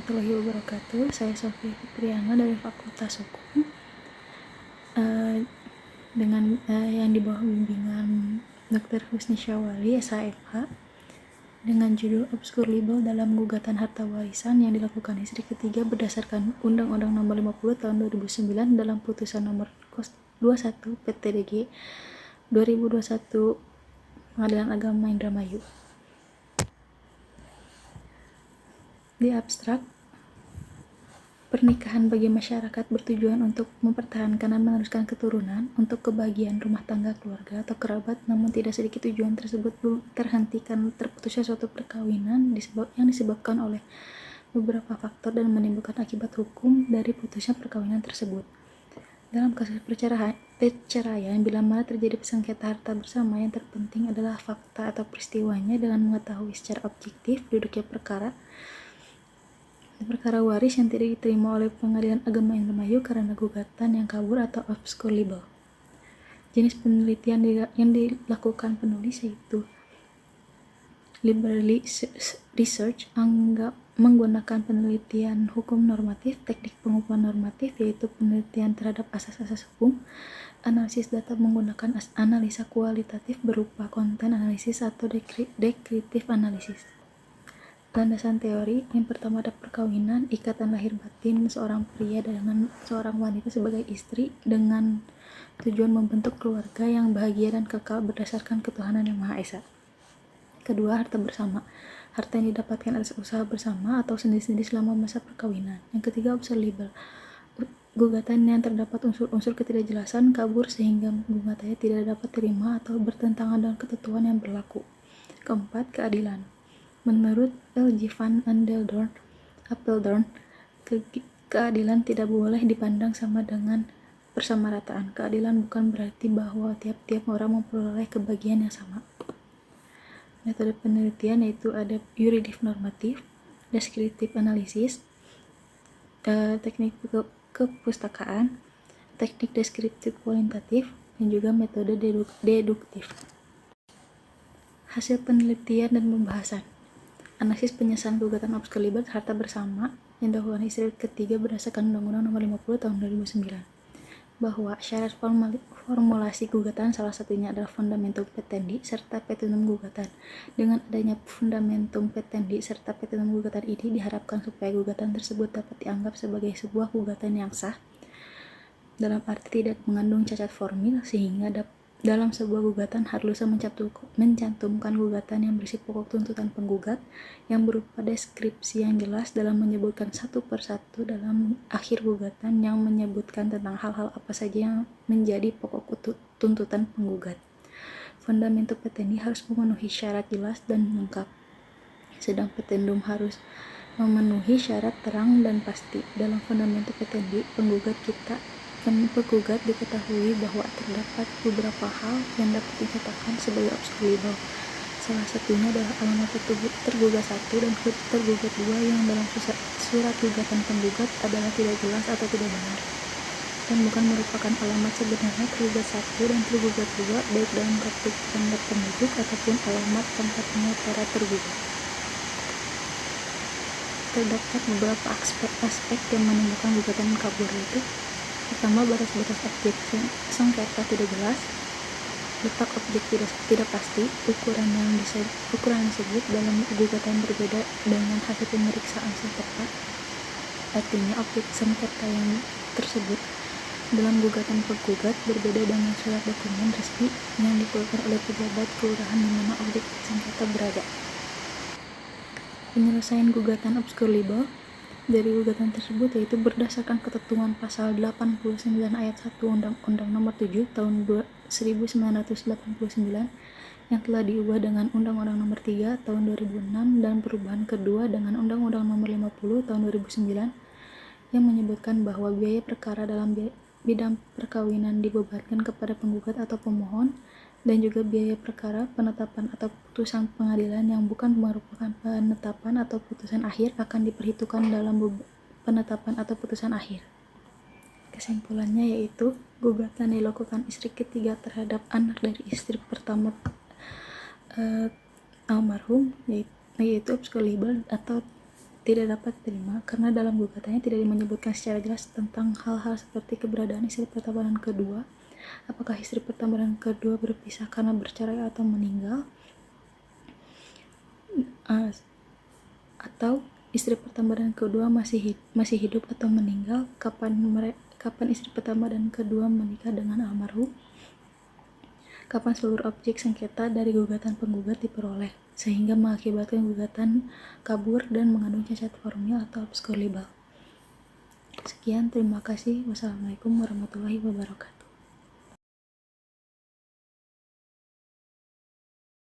warahmatullahi wabarakatuh. Saya Sofia Fitriana dari Fakultas Hukum yang di bawah bimbingan Dr. Husni Syawali, SHMH, dengan judul Obscur Libel dalam Gugatan Harta Warisan yang dilakukan istri ketiga berdasarkan Undang-Undang Nomor 50 Tahun 2009 dalam Putusan Nomor 21 PTDG 2021 Pengadilan Agama Indramayu. Di abstrak, pernikahan bagi masyarakat bertujuan untuk mempertahankan dan meneruskan keturunan untuk kebahagiaan rumah tangga, keluarga, atau kerabat, namun tidak sedikit tujuan tersebut terhenti karena terputusnya suatu perkawinan yang disebabkan oleh beberapa faktor dan menimbulkan akibat hukum dari putusnya perkawinan tersebut. Dalam kasus perceraian, bila mana terjadi sengketa harta bersama, yang terpenting adalah fakta atau peristiwanya dengan mengetahui secara objektif duduknya perkara waris yang tidak diterima oleh Pengadilan Agama Indramayu karena gugatan yang kabur atau obscur libel. Jenis penelitian yang dilakukan penulis yaitu liberally research, menggunakan penelitian hukum normatif, teknik pengumpulan normatif yaitu penelitian terhadap asas-asas hukum, analisis data menggunakan analisa kualitatif berupa konten analisis atau deskriptif analisis. Landasan teori, yang pertama ada perkawinan, ikatan lahir batin seorang pria dengan seorang wanita sebagai istri dengan tujuan membentuk keluarga yang bahagia dan kekal berdasarkan ketuhanan yang Maha Esa. Kedua, harta bersama, harta yang didapatkan atas usaha bersama atau sendiri-sendiri selama masa perkawinan. Yang ketiga, obscur libel, gugatan yang terdapat unsur-unsur ketidakjelasan, kabur sehingga gugatannya tidak dapat terima atau bertentangan dengan ketentuan yang berlaku. Keempat, keadilan. Menurut L.J. van Apeldoorn, keadilan tidak boleh dipandang sama dengan persamarataan. Keadilan bukan berarti bahwa tiap-tiap orang memperoleh kebahagiaan yang sama. Metode penelitian yaitu ada yuridif normatif, deskriptif analisis, teknik kepustakaan, teknik deskriptif kualitatif, dan juga metode deduktif. Hasil penelitian dan pembahasan. Analisis penyelesaian gugatan obscur libel harta bersama yang dilakukan istri ketiga berdasarkan Undang-Undang Nomor 50 Tahun 2009, bahwa syarat formulasi gugatan salah satunya adalah fundamentum petendi serta petunum gugatan. Dengan adanya fundamentum petendi serta petunum gugatan ini diharapkan supaya gugatan tersebut dapat dianggap sebagai sebuah gugatan yang sah, dalam arti tidak mengandung cacat formil, sehingga dalam sebuah gugatan harus mencantumkan gugatan yang berisi pokok tuntutan penggugat yang berupa deskripsi yang jelas dalam menyebutkan satu persatu dalam akhir gugatan yang menyebutkan tentang hal-hal apa saja yang menjadi pokok tuntutan penggugat. Fundamentum petendi harus memenuhi syarat jelas dan lengkap, sedang petendum harus memenuhi syarat terang dan pasti. Dalam fundamentum petendi, penggugat diketahui bahwa terdapat beberapa hal yang dapat dikatakan sebagai obscur libel. Salah satunya adalah alamat tergugat 1 dan tergugat 2 yang dalam surat gugatan penggugat adalah tidak jelas atau tidak benar, dan bukan merupakan alamat sebenarnya tergugat 1 dan tergugat 2 baik dalam kartu tanda penduduk ataupun alamat tempatnya para tergugat. Terdapat beberapa aspek yang menimbulkan gugatan kabur, yaitu pertama, batas-batas objek sengketa tidak jelas, letak objek tidak pasti, ukuran disebut dalam gugatan berbeda dengan hasil pemeriksaan sengketa. Artinya objek sengketa yang tersebut dalam gugatan penggugat berbeda dengan surat dokumen resmi yang dikeluarkan oleh pejabat kelurahan di mana objek sengketa berada. Penyelesaian gugatan obscur libel dari gugatan tersebut yaitu berdasarkan ketentuan pasal 89 ayat 1 Undang-Undang Nomor 7 Tahun 1989 yang telah diubah dengan Undang-Undang Nomor 3 Tahun 2006 dan perubahan kedua dengan Undang-Undang Nomor 50 Tahun 2009 yang menyebutkan bahwa biaya perkara dalam bidang perkawinan dibebankan kepada penggugat atau pemohon, dan juga biaya perkara, penetapan atau putusan pengadilan yang bukan merupakan penetapan atau putusan akhir akan diperhitungkan dalam penetapan atau putusan akhir. Kesimpulannya yaitu gugatan dilakukan istri ketiga terhadap anak dari istri pertama almarhum yaitu obscur libel atau tidak dapat diterima karena dalam gugatannya tidak menyebutkan secara jelas tentang hal-hal seperti keberadaan istri pertama dan kedua, apakah istri pertama dan kedua berpisah karena bercerai atau meninggal, atau istri pertama dan kedua masih hidup atau meninggal, kapan istri pertama dan kedua menikah dengan almarhum, kapan seluruh objek sengketa dari gugatan penggugat diperoleh, sehingga mengakibatkan gugatan kabur dan mengandung cacat formil atau obskur libel. Sekian, terima kasih. Wassalamualaikum warahmatullahi wabarakatuh.